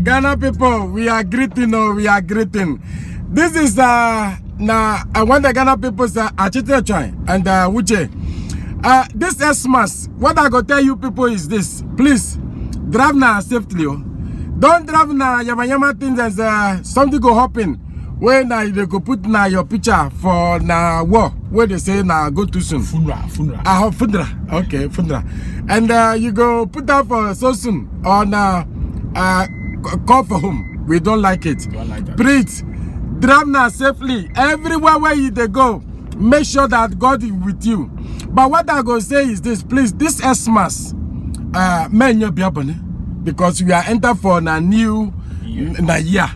Ghana people, we are greeting. This is now I want the Ghana people say Achite Choi and Wuche. This Xmas, what I go tell you people is this: please drive now safely. Don't drive now yama things as something go happen. When they go put now your picture for now war, where they say now go too soon. Funra. Okay, funra. And you go put that for so soon on call for home. We don't like it. Please drive now safely. Everywhere where you they go, make sure that God is with you. But what I go say is this: please, this Xmas, because we are enter for a new year.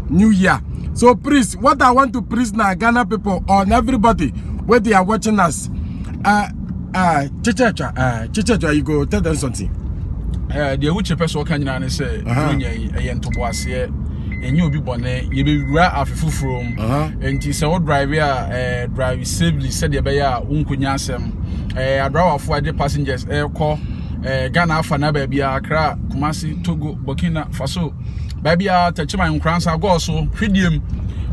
New year. So please, what I want to please now Ghana people on everybody where they are watching us. Chichecha, you go tell them something. The which person can say to boss here. And you'll be born you be right after from and tis old driver drive safely said the bear unkunyasem a draw for the passengers air call Ghana for na baby Accra Kumasi Togo Burkina Faso baby touch my crowns I go so premium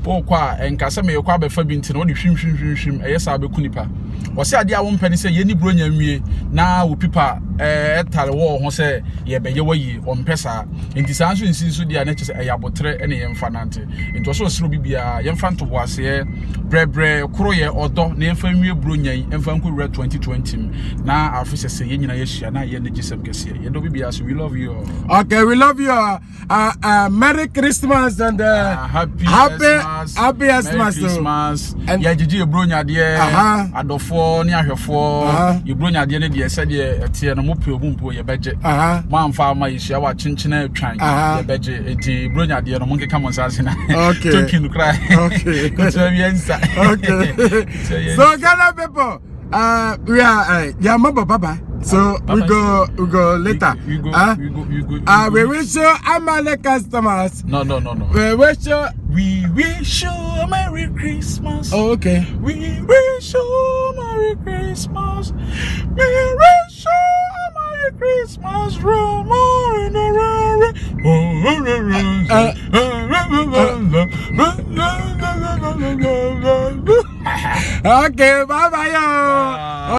kwa and Casame kwa be fabintin what the shim yes I'll be kunipa was said the one penny say any bronya now pipa tell war say ye be ye on pesa in this answer in so dia nature say ayabotre ene yemfanante it was so sro bibia yemfanto was here brebre kroye odo na yemfanwie bronya yemfanko 2020 na afise say ye nyina ye hia na ye negisem kese ye do bibia so we love you okay we love you Merry Christmas and Happy Christmas and ya gigi bronya de adofo ni ahwefo ye bronya de ne de said ye no mo pe obumpo ye beje man fa ma yihia wa chenchena atwan ye beje enti bronya de no mo nkeka mo nsase na okay token cry okay okay so Ghana people we are baba so we go later we go we wish you Amale customers no we wish you a Merry Christmas. Oh, okay. We wish you a Merry Christmas. We wish you a Merry Christmas. Okay, bye.